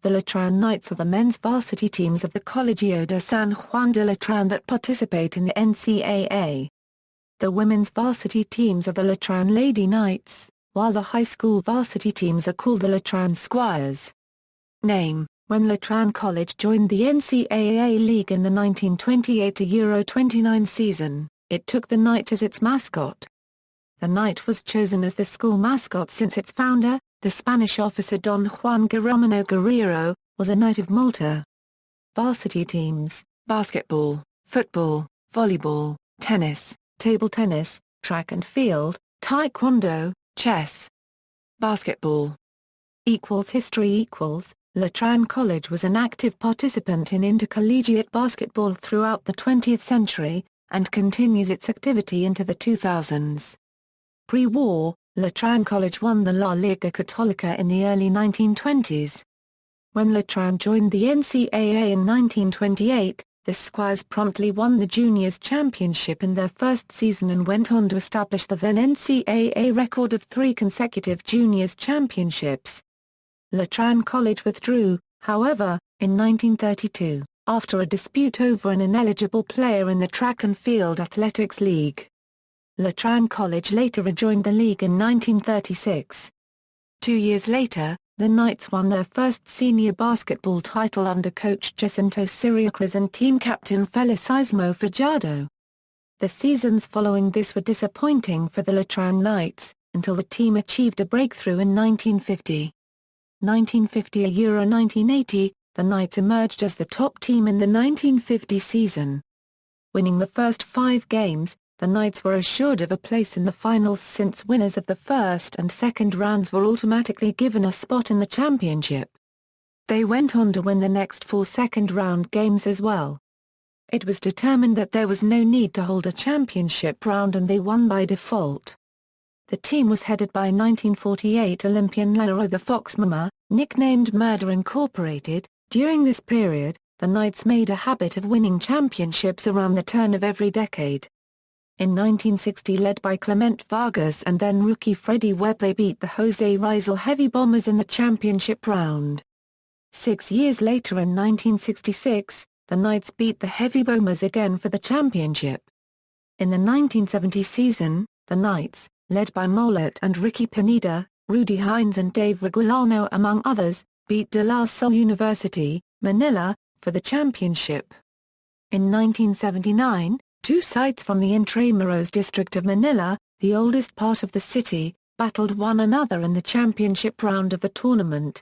The Letran Knights are the men's varsity teams of the Colegio de San Juan de Letran that participate in the NCAA. The women's varsity teams are the Letran Lady Knights, while the high school varsity teams are called the Letran Squires. Name: when Letran College joined the NCAA League in the 1928-29 season, it took the Knight as its mascot. The Knight was chosen as the school mascot since its founder, the Spanish officer Don Juan Guerrero, was a Knight of Malta. Varsity teams: basketball, football, volleyball, tennis, table tennis, track and field, taekwondo, chess. Basketball. History Letran College was an active participant in intercollegiate basketball throughout the 20th century, and continues its activity into the 2000s. Pre-war, Letran College won the La Liga Católica in the early 1920s. When Letran joined the NCAA in 1928, the Squires promptly won the Juniors Championship in their first season and went on to establish the then NCAA record of 3 consecutive Juniors Championships. Letran College withdrew, however, in 1932, after a dispute over an ineligible player in the Track and Field Athletics League. Letran College later rejoined the league in 1936. 2 years later, the Knights won their first senior basketball title under coach Jacinto Siriacres and team captain Felicísimo Fajardo. The seasons following this were disappointing for the Letran Knights, until the team achieved a breakthrough in 1950. 1950–1980, the Knights emerged as the top team in the 1950 season. Winning the first 5 games, the Knights were assured of a place in the finals since winners of the first and second rounds were automatically given a spot in the championship. They went on to win the next 4 second-round games as well. It was determined that there was no need to hold a championship round and they won by default. The team was headed by 1948 Olympian Lero the Fox Mama, nicknamed Murder Incorporated. During this period, the Knights made a habit of winning championships around the turn of every decade. In 1960, led by Clement Vargas and then rookie Freddie Webb, they beat the Jose Rizal Heavy Bombers in the championship round. 6 years later in 1966, the Knights beat the Heavy Bombers again for the championship. In the 1970 season, the Knights, led by Mollett and Ricky Pineda, Rudy Hines and Dave Reguilano among others, beat De La Salle University, Manila, for the championship. In 1979, 2 sides from the Intramuros district of Manila, the oldest part of the city, battled one another in the championship round of the tournament.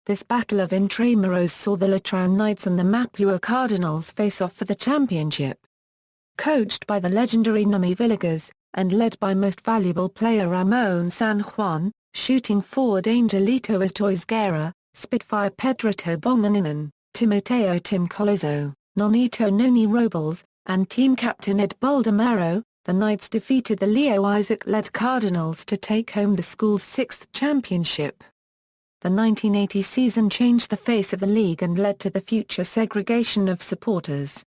This Battle of Intramuros saw the Letran Knights and the Mapua Cardinals face off for the championship. Coached by the legendary Nami Villegas, and led by most valuable player Ramon San Juan, shooting forward Angelito Estoizguera, Spitfire Pedrito Bonganinan, Timoteo Tim Colazo, Nonito Noni Robles, and team captain Ed Baldemero, the Knights defeated the Leo Isaac-led Cardinals to take home the school's 6th championship. The 1980 season changed the face of the league and led to the future segregation of supporters.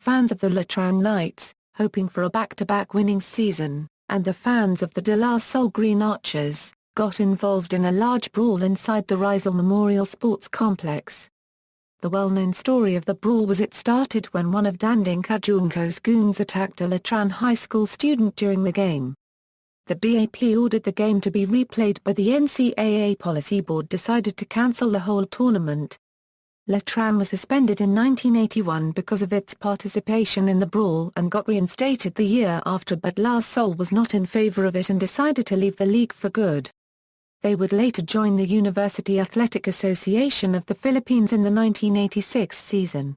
Fans of the Letran Knights, hoping for a back-to-back winning season, and the fans of the De La Salle Green Archers, got involved in a large brawl inside the Rizal Memorial Sports Complex. The well-known story of the brawl was it started when one of Danding Kajunko's goons attacked a Letran high school student during the game. The BAP ordered the game to be replayed, but the NCAA policy board decided to cancel the whole tournament. Letran was suspended in 1981 because of its participation in the brawl and got reinstated the year after, but La Salle was not in favor of it and decided to leave the league for good. They would later join the University Athletic Association of the Philippines in the 1986 season.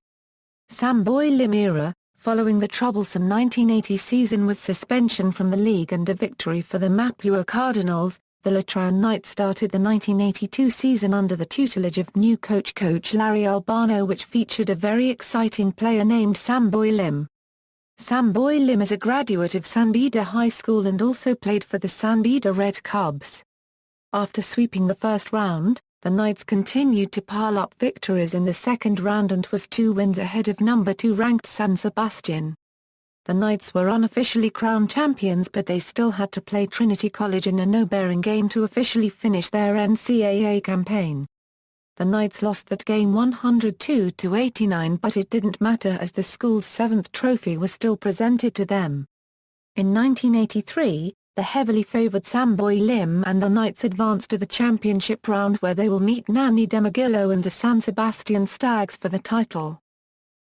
Samboy Lim Era, following the troublesome 1980 season with suspension from the league and a victory for the Mapua Cardinals, the Letran Knights started the 1982 season under the tutelage of new Coach Larry Albano, which featured a very exciting player named Samboy Lim. Samboy Lim is a graduate of San Beda High School and also played for the San Beda Red Cubs. After sweeping the first round, the Knights continued to pile up victories in the second round and was 2 wins ahead of number 2 ranked San Sebastian. The Knights were unofficially crowned champions, but they still had to play Trinity College in a no-bearing game to officially finish their NCAA campaign. The Knights lost that game 102-89, but it didn't matter as the school's 7th trophy was still presented to them. In 1983, the heavily favored Samboy Lim and the Knights advanced to the championship round where they will meet Nani Demagillo and the San Sebastian Stags for the title.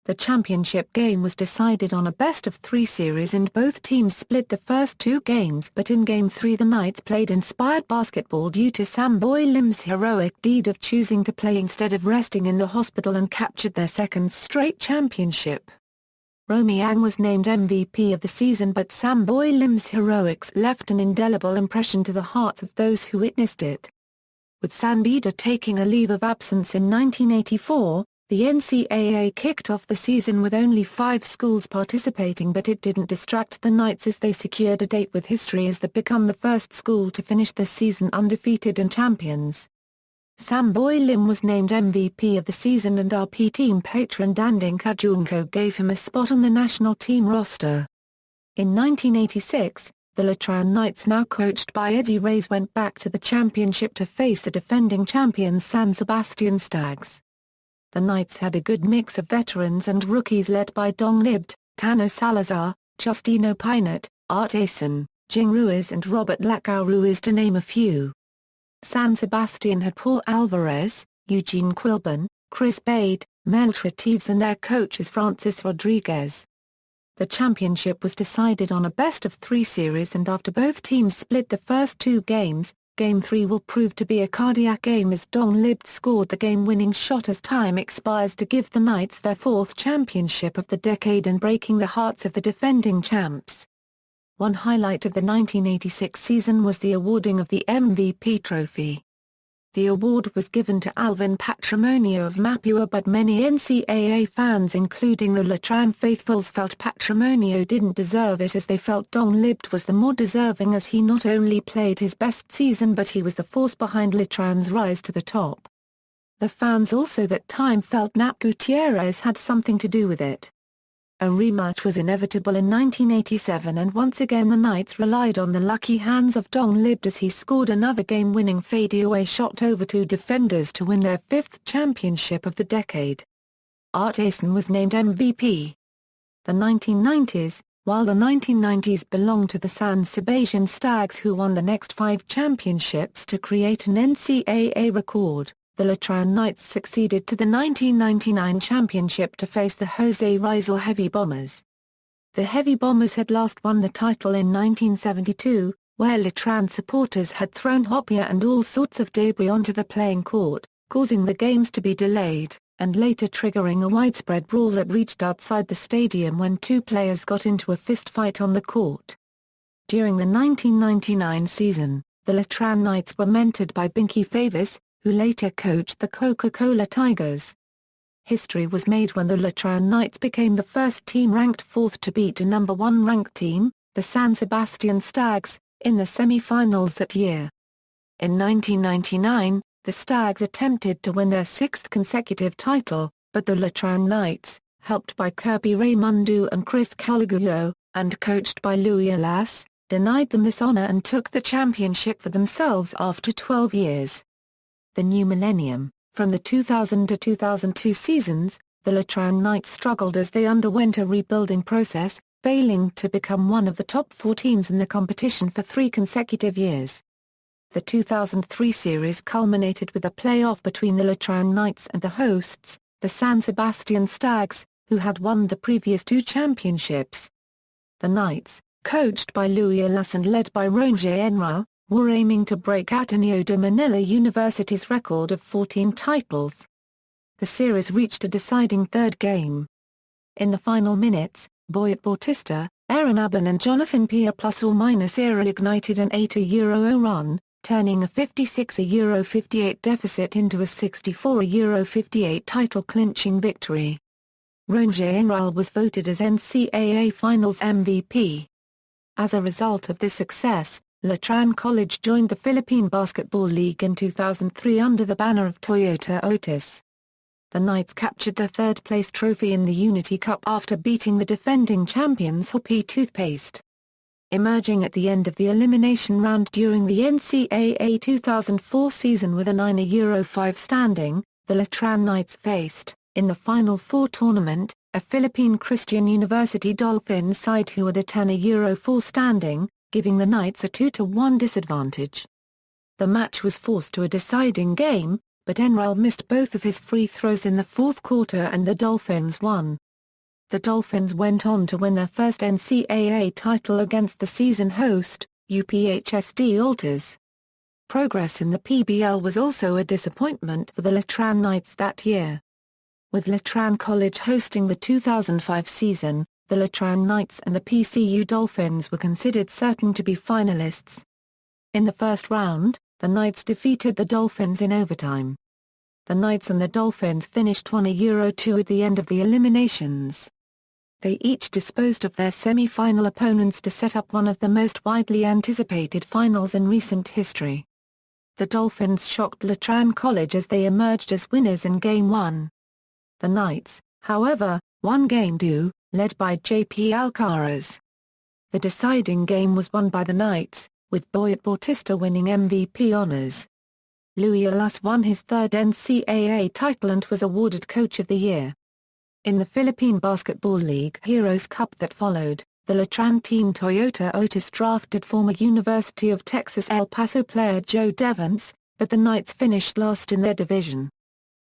The championship game was decided on a best-of-3 series and both teams split the first 2 games, but in Game 3 the Knights played inspired basketball due to Samboy Lim's heroic deed of choosing to play instead of resting in the hospital and captured their 2nd straight championship. Romy Yang was named MVP of the season, but Samboy Lim's heroics left an indelible impression to the hearts of those who witnessed it. With Sanbida taking a leave of absence in 1984, the NCAA kicked off the season with only 5 schools participating, but it didn't distract the Knights as they secured a date with history as they become the first school to finish the season undefeated and champions. Samboy Lim was named MVP of the season and RP team patron Danding Kajunko gave him a spot on the national team roster. In 1986, the Letran Knights, now coached by Eddie Reyes, went back to the championship to face the defending champions San Sebastian Stags. The Knights had a good mix of veterans and rookies led by Dong Libt, Tano Salazar, Justino Pinot, Art Asen, Jing Ruiz and Robert Lacau Ruiz to name a few. San Sebastian had Paul Alvarez, Eugene Quilban, Chris Bade, Mel Tretives and their coaches Francis Rodriguez. The championship was decided on a best-of-3 series and after both teams split the first 2 games, Game 3 will prove to be a cardiac game as Dong Libt scored the game-winning shot as time expires to give the Knights their 4th championship of the decade and breaking the hearts of the defending champs. One highlight of the 1986 season was the awarding of the MVP trophy. The award was given to Alvin Patrimonio of Mapua, but many NCAA fans including the Letran faithfuls felt Patrimonio didn't deserve it as they felt Dong Libt was the more deserving as he not only played his best season but he was the force behind Letran's rise to the top. The fans also that time felt Nat Gutierrez had something to do with it. A rematch was inevitable in 1987 and once again the Knights relied on the lucky hands of Dong Libt as he scored another game-winning fadeaway shot over 2 defenders to win their 5th championship of the decade. Art Asen was named MVP. The 1990s, while the 1990s belonged to the San Sebastian Stags who won the next 5 championships to create an NCAA record, the Letran Knights succeeded to the 1999 championship to face the Jose Rizal Heavy Bombers. The Heavy Bombers had last won the title in 1972, where Letran supporters had thrown hopia and all sorts of debris onto the playing court, causing the games to be delayed, and later triggering a widespread brawl that reached outside the stadium when 2 players got into a fistfight on the court. During the 1999 season, the Letran Knights were mentored by Binky Favors, who later coached the Coca-Cola Tigers. History was made when the Letran Knights became the first team ranked 4th to beat a number 1 ranked team, the San Sebastian Stags, in the semi-finals that year. In 1999, the Stags attempted to win their 6th consecutive title, but the Letran Knights, helped by Kirby Raimundo and Chris Colegio, and coached by Louis Alas, denied them this honor and took the championship for themselves after 12 years. The new millennium, from the 2000 to 2002 seasons, the Letran Knights struggled as they underwent a rebuilding process, failing to become one of the top 4 teams in the competition for 3 consecutive years. The 2003 series culminated with a playoff between the Letran Knights and the hosts, the San Sebastian Stags, who had won the previous 2 championships. The Knights, coached by Louis Alas and led by Roger Enral, were aiming to break Ateneo de Manila University's record of 14 titles. The series reached a deciding 3rd game. In the final minutes, Boyet Bautista, Aaron Aben and Jonathan Pia ± Era ignited an 8-0 run, turning a 56-58 deficit into a 64-58 title-clinching victory. Roger Enral was voted as NCAA Finals MVP. As a result of this success, Letran College joined the Philippine Basketball League in 2003 under the banner of Toyota Otis. The Knights captured the 3rd-place trophy in the Unity Cup after beating the defending champions Hopi Toothpaste. Emerging at the end of the elimination round during the NCAA 2004 season with a 9-5 standing, the Letran Knights faced, in the Final Four tournament, a Philippine Christian University Dolphins side who had a 10-4 standing, giving the Knights a 2-1 disadvantage. The match was forced to a deciding game, but Enral missed both of his free throws in the fourth quarter and the Dolphins won. The Dolphins went on to win their first NCAA title against the season host, UPHSD Alters. Progress in the PBL was also a disappointment for the Letran Knights that year. With Letran College hosting the 2005 season, the Letran Knights and the PCU Dolphins were considered certain to be finalists. In the first round, the Knights defeated the Dolphins in overtime. The Knights and the Dolphins finished 1-2 at the end of the eliminations. They each disposed of their semi-final opponents to set up one of the most widely anticipated finals in recent history. The Dolphins shocked Letran College as they emerged as winners in Game 1. The Knights, however, won Game 2, led by J.P. Alcaraz. The deciding game was won by the Knights, with Boyet Bautista winning MVP honors. Luis Alas won his third NCAA title and was awarded Coach of the Year. In the Philippine Basketball League Heroes Cup that followed, the Letran team Toyota Otis drafted former University of Texas El Paso player Joe Devance, but the Knights finished last in their division.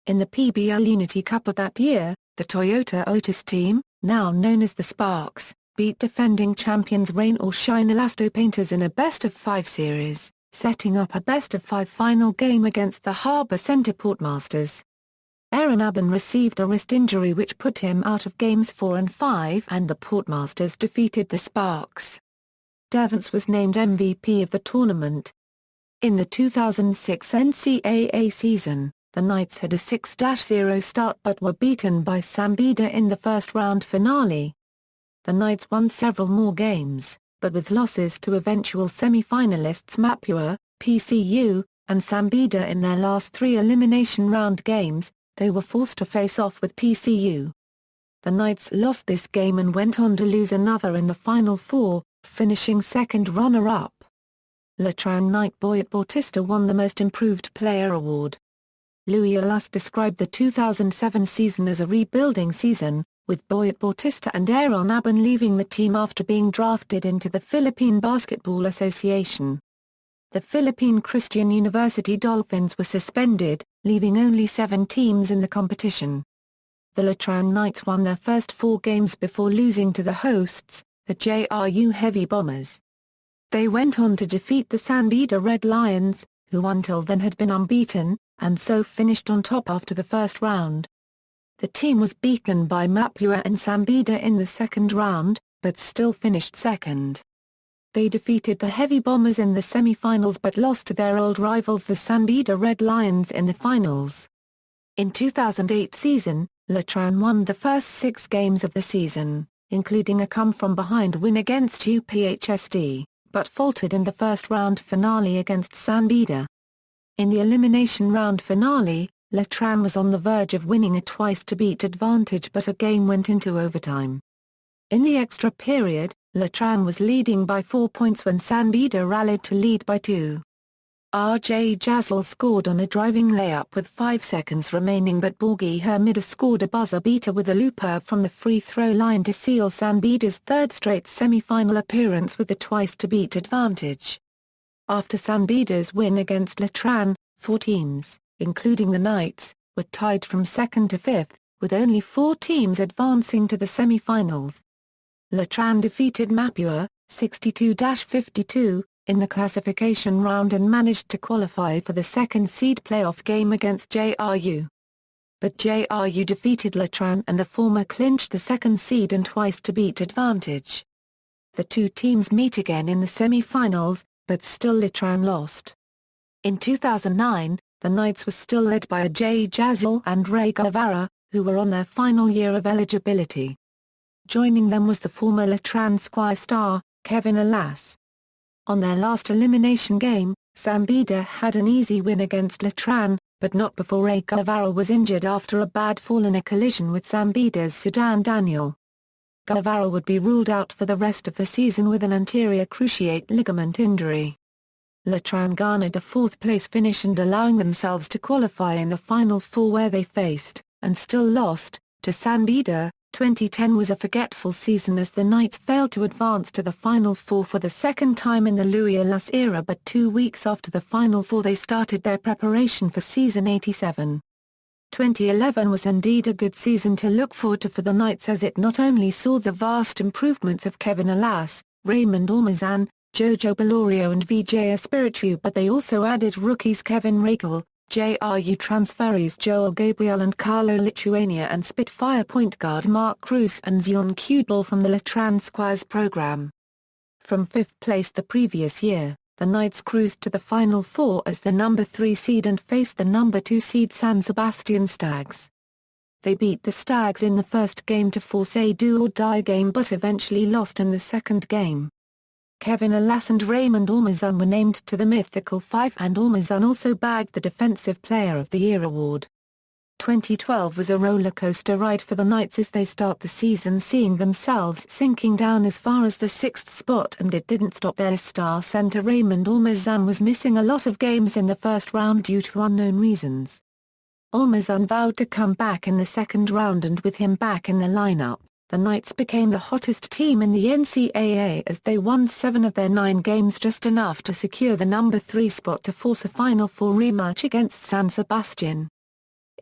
In the PBL Unity Cup of that year, the Toyota Otis team, now known as the Sparks, beat defending champions Rain or Shine Elasto Painters in a best-of-5 series, setting up a best-of-5 final game against the Harbor Center Portmasters. Aaron Aben received a wrist injury which put him out of Games 4 and 5 and the Portmasters defeated the Sparks. Devance was named MVP of the tournament. In the 2006 NCAA season, the Knights had a 6-0 start but were beaten by Sambida in the first-round finale. The Knights won several more games, but with losses to eventual semi-finalists Mapua, PCU, and Sambida in their last 3 elimination round games, they were forced to face off with PCU. The Knights lost this game and went on to lose another in the Final Four, finishing second runner-up. Letran Knight Boyet Bautista won the Most Improved Player award. Luis Alas described the 2007 season as a rebuilding season, with Boyet Bautista and Aaron Aben leaving the team after being drafted into the Philippine Basketball Association. The Philippine Christian University Dolphins were suspended, leaving only 7 teams in the competition. The Letran Knights won their first 4 games before losing to the hosts, the JRU Heavy Bombers. They went on to defeat the Sambida Red Lions, who until then had been unbeaten, and so finished on top after the first round. The team was beaten by Mapua and Sambida in the second round, but still finished second. They defeated the Heavy Bombers in the semi-finals but lost to their old rivals the Sambida Red Lions in the finals. In 2008 season, Letran won the first 6 games of the season, including a come-from-behind win against UPHSD, but faltered in the first-round finale against Sambida. In the elimination round finale, Letran was on the verge of winning a twice-to-beat advantage but a game went into overtime. In the extra period, Letran was leading by 4 points when Sambida rallied to lead by 2. R.J. Jazzle scored on a driving layup with 5 seconds remaining but Borgi Hermida scored a buzzer beater with a looper from the free throw line to seal Sambida's 3rd straight semi-final appearance with the twice-to-beat advantage. After Sambida's win against Letran, 4 teams, including the Knights, were tied from 2nd to 5th, with only 4 teams advancing to the semi-finals. Letran defeated Mapua, 62-52, in the classification round and managed to qualify for the 2nd seed playoff game against JRU. But JRU defeated Letran and the former clinched the 2nd seed and twice-to-beat advantage. The 2 teams meet again in the semi-finals, but still Letran lost. In 2009, the Knights were still led by Ajay Jazzle and Ray Guevara, who were on their final year of eligibility. Joining them was the former Letran Squire star, Kevin Alas. On their last elimination game, Sambida had an easy win against Letran, but not before Ray Guevara was injured after a bad fall in a collision with Sambida's Sudan Daniel. Guevara would be ruled out for the rest of the season with an anterior cruciate ligament injury. Letran garnered a fourth-place finish and allowing themselves to qualify in the Final Four where they faced, and still lost, to Sanbida. 2010 was a forgetful season as the Knights failed to advance to the Final Four for the second time in the Luis era, but 2 weeks after the Final Four they started their preparation for season 87. 2011 was indeed a good season to look forward to for the Knights as it not only saw the vast improvements of Kevin Alas, Raymond Ormazan, Jojo Belorio and Vijay Espiritu, but they also added rookies Kevin Rakel, JRU transferees Joel Gabriel and Carlo Lituania and Spitfire point guard Mark Cruz and Zion Kudal from the Letran Squires program. From fifth place the previous year, the Knights cruised to the Final Four as the number 3 seed and faced the number 2 seed San Sebastian Stags. They beat the Stags in the first game to force a do-or-die game but eventually lost in the second game. Kevin Alas and Raymond Ormazan were named to the Mythical Five and Ormazan also bagged the Defensive Player of the Year award. 2012 was a rollercoaster ride for the Knights as they start the season seeing themselves sinking down as far as the 6th spot, and it didn't stop there. Star center Raymond Ormazan was missing a lot of games in the first round due to unknown reasons. Ormazan vowed to come back in the second round, and with him back in the lineup, the Knights became the hottest team in the NCAA as they won 7 of their 9 games, just enough to secure the number 3 spot to force a Final Four rematch against San Sebastian.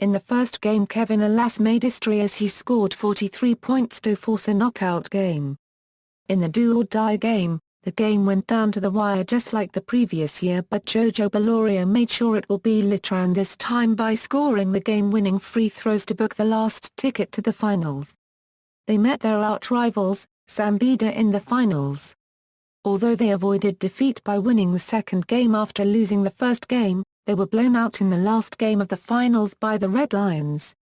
In the first game Kevin Alas made history as he scored 43 points to force a knockout game. In the do-or-die game, the game went down to the wire just like the previous year, but Jojo Belorio made sure it will be Letran this time by scoring the game-winning free throws to book the last ticket to the finals. They met their arch-rivals, Sanbida, in the finals. Although they avoided defeat by winning the second game after losing the first game, they were blown out in the last game of the finals by the Red Lions.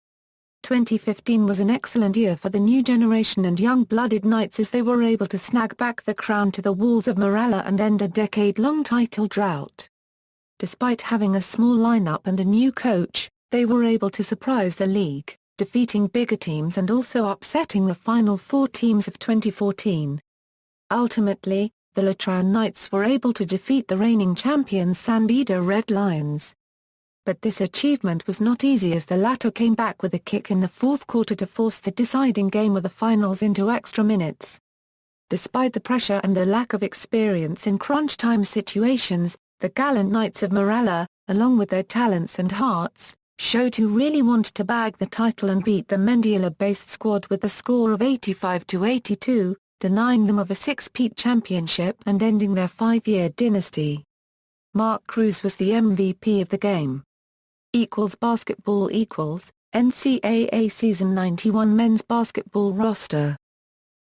2015 was an excellent year for the new generation and young-blooded Knights as they were able to snag back the crown to the walls of Morella and end a decade-long title drought. Despite having a small lineup and a new coach, they were able to surprise the league, defeating bigger teams and also upsetting the Final Four teams of 2014. Ultimately, the Letran Knights were able to defeat the reigning champions Sanbida Red Lions. But this achievement was not easy as the latter came back with a kick in the fourth quarter to force the deciding game of the finals into extra minutes. Despite the pressure and the lack of experience in crunch time situations, the gallant Knights of Morella, along with their talents and hearts, showed who really wanted to bag the title and beat the Mendiola-based squad with a score of 85-82, denying them of a 6-peat championship and ending their 5-year dynasty. Mark Cruz was the MVP of the game. Basketball NCAA Season 91 Men's Basketball Roster.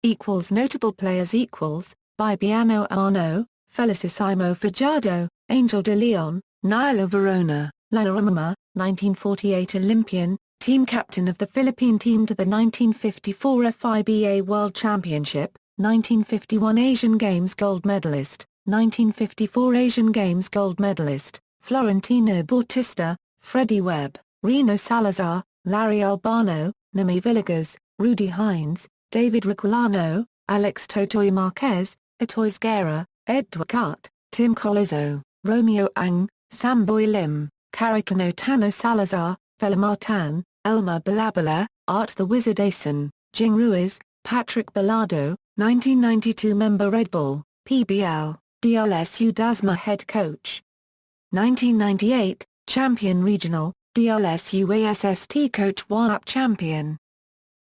Notable Players Bibiano Arno, Felicissimo Fajardo, Angel de Leon, Nilo Verona, Laramama, 1948 Olympian, team captain of the Philippine team to the 1954 FIBA World Championship, 1951 Asian Games gold medalist, 1954 Asian Games gold medalist, Florentino Bautista, Freddie Webb, Reno Salazar, Larry Albano, Nami Villegas, Rudy Hines, David Requilano, Alex Totoy Marquez, Etoys Guerra, Ed Ducat, Tim Colegio, Romeo Ang, Samboy Lim, Caricano Tano Salazar, Fela Martin, Elmer Balabala, Art the Wizard Asen, Jing Ruiz, Patrick Bellardo, 1992 member Red Bull, PBL, DLSU Dasma head coach. 1998, champion regional, DLSU ASST coach Juan champion.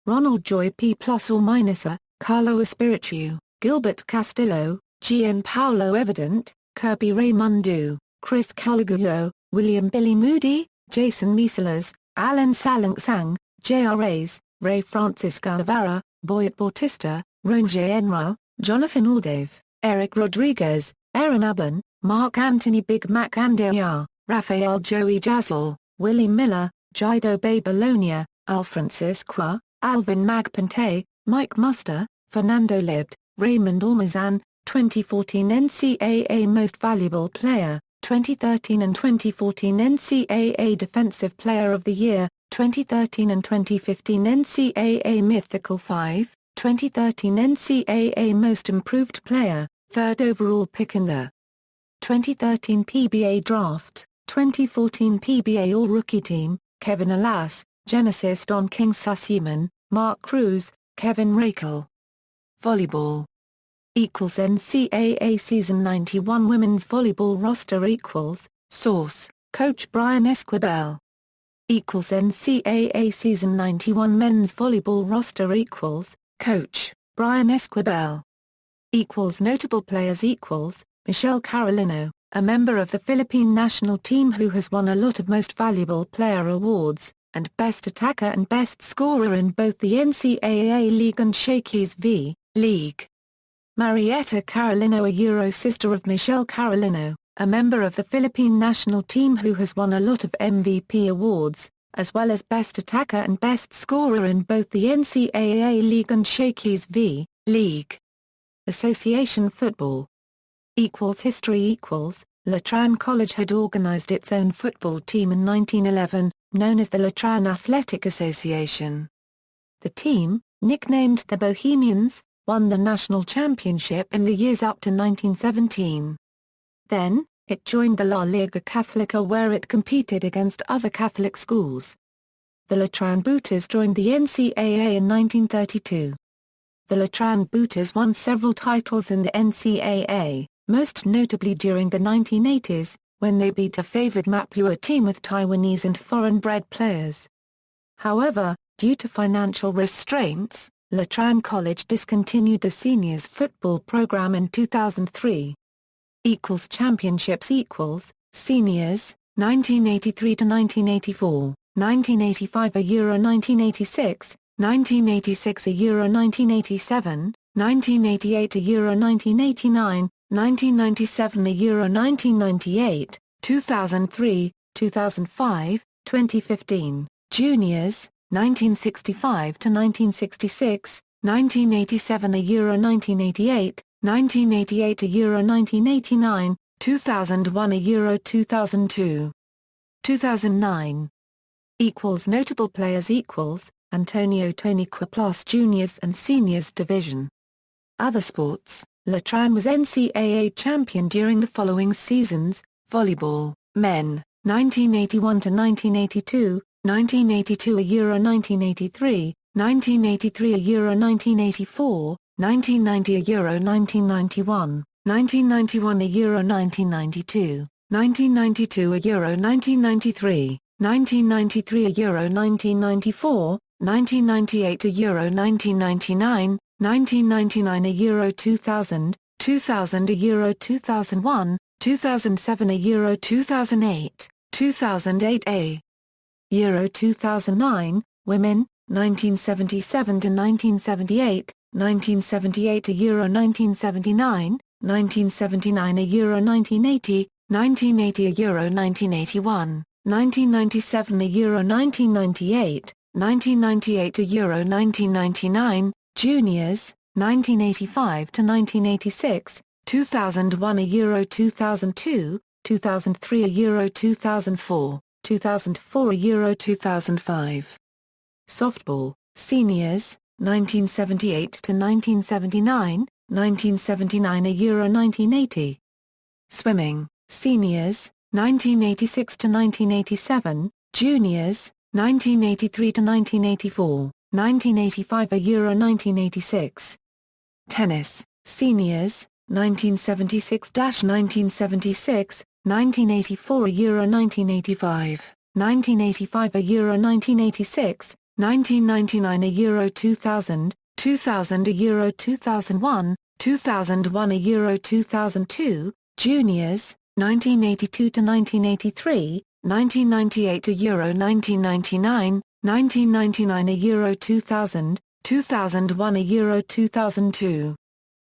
Ronald Joy P plus or minus a, Carlo Espiritu, Gilbert Castillo, Gianpaolo Evident, Kirby Raimundo, Chris Colegio, William Billy Moody, Jason Misalas, Alan Salangsang, J.R. Reyes, Ray Francisco Navarra, Boyet Bautista, Ronje Enra, Jonathan Aldave, Eric Rodriguez, Aaron Abban, Mark Anthony Big Mac Andaya, Rafael Joey Jazzle, Willie Miller, Jido Babylonia, Al Francisco, Alvin Magpante, Mike Muster, Fernando Libd, Raymond Ormazan, 2014 NCAA Most Valuable Player, 2013 and 2014 NCAA Defensive Player of the Year, 2013 and 2015 NCAA Mythical 5, 2013 NCAA Most Improved Player, third overall pick in the 2013 PBA Draft, 2014 PBA All-Rookie Team, Kevin Alas, Genesis Don King Sussman, Mark Cruz, Kevin Rakel. Volleyball NCAA Season 91 Women's Volleyball Roster Source, Coach Brian Esquibel. NCAA Season 91 Men's Volleyball Roster Coach, Brian Esquibel. Notable players Michelle Carolino, a member of the Philippine national team who has won a lot of Most Valuable Player awards, and Best Attacker and Best Scorer in both the NCAA League and Shakey's V. League. Marietta Carolino, a Euro sister of Michelle Carolino, a member of the Philippine national team who has won a lot of MVP awards, as well as Best Attacker and Best Scorer in both the NCAA League and Shakey's V. League. Association Football History Letran College had organized its own football team in 1911, known as the Letran Athletic Association. The team, nicknamed the Bohemians, won the national championship in the years up to 1917. Then, it joined the La Liga Catholica where it competed against other Catholic schools. The Letran Booters joined the NCAA in 1932. The Letran Booters won several titles in the NCAA, most notably during the 1980s, when they beat a favored Mapua team with Taiwanese and foreign-bred players. However, due to financial restraints, Letran College discontinued the seniors football program in 2003. Championships Seniors, 1983 to 1984, 1985 a Euro 1986, 1986 a Euro 1987, 1988 a Euro 1989, 1997 a Euro 1998, 2003, 2005, 2015, Juniors, 1965 to 1966, 1987 a Euro 1988, 1988 a Euro 1989, 2001 a Euro 2002. 2009. Notable players Antonio Tony Quiplas Juniors and Seniors Division. Other sports, Letran was NCAA champion during the following seasons: volleyball, men, 1981 to 1982, 1982 a Euro 1983, 1983 a Euro 1984, 1990 a Euro 1991, 1991 a Euro 1992, 1992 a Euro 1993, 1993 a Euro 1994, 1998 a Euro 1999, 1999 a Euro 2000, 2000 a Euro 2001, 2007 a Euro 2008, 2008 a Euro 2009, women, 1977 to 1978, 1978 a Euro 1979, 1979 a Euro 1980, 1980 a Euro 1981, 1997 a Euro 1998, 1998 a Euro 1999, Juniors, 1985 to 1986, 2001 a Euro 2002, 2003 a Euro 2004, 2004 a Euro 2005. Softball, Seniors, 1978 to 1979, 1979 a Euro 1980. Swimming, Seniors, 1986 to 1987, Juniors, 1983 to 1984, 1985 a Euro 1986. Tennis, Seniors, 1976-1976, 1984 a Euro 1985, 1985 a Euro 1986, 1999 a Euro 2000, 2000 a Euro 2001, 2001 a Euro 2002, Juniors, 1982 to 1983, 1998 a Euro 1999, 1999 a Euro 2000, 2001 a Euro 2002.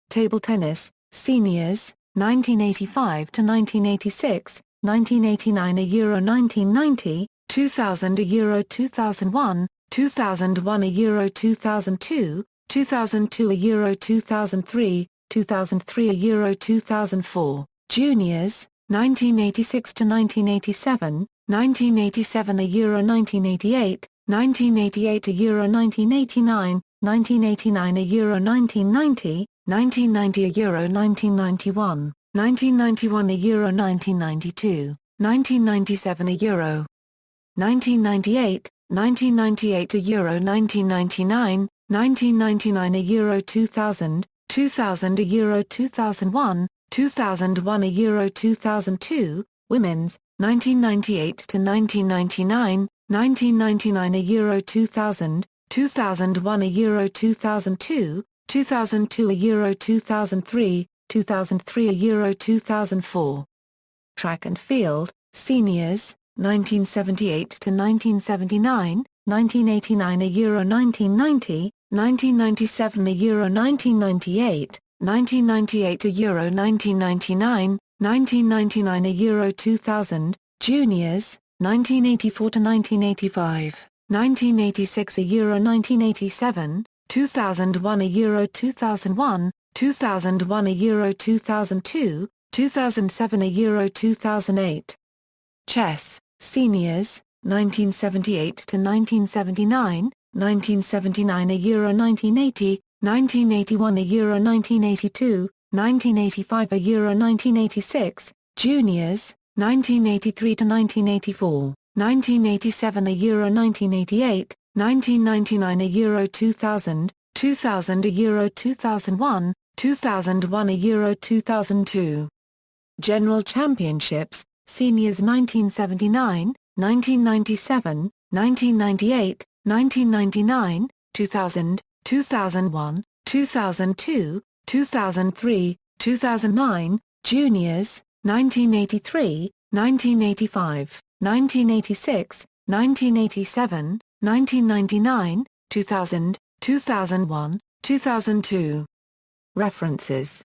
Table tennis, Seniors, 1985 to 1986, 1989 a Euro 1990, 2000 a Euro 2001, 2001 a Euro 2002, 2002 a Euro 2003, 2003 a Euro 2004, Juniors, 1986 to 1987, 1987 a Euro 1988, 1988 a Euro 1989, 1989 a Euro 1990, 1990 a Euro 1991. 1991 a Euro 1992, 1997 a Euro 1998, 1998 a Euro 1999, 1999 a Euro 2000, 2000 a Euro 2001, 2001 a Euro 2002, Women's, 1998 to 1999, 1999 a Euro 2000, 2001 a Euro 2002, 2002 a Euro 2003, 2003 a Euro 2004. Track and Field, Seniors, 1978 to 1979, 1989 a Euro 1990, 1997 a Euro 1998, 1998 a Euro 1999, 1999 a Euro 2000, Juniors, 1984 to 1985, 1986 a Euro 1987, 2001 a Euro 2001, 2001 a Euro 2002, 2007 a Euro 2008. Chess, Seniors, 1978 to 1979, 1979 a Euro 1980, 1981 a Euro 1982, 1985 a Euro 1986, Juniors, 1983 to 1984, 1987 a Euro 1988, 1999 a Euro 2000, 2000 a Euro 2001, 2001 a Euro 2002. General Championships, Seniors 1979, 1997, 1998, 1999, 2000, 2001, 2002, 2003, 2009, Juniors, 1983, 1985, 1986, 1987, 1999, 2000, 2001, 2002. References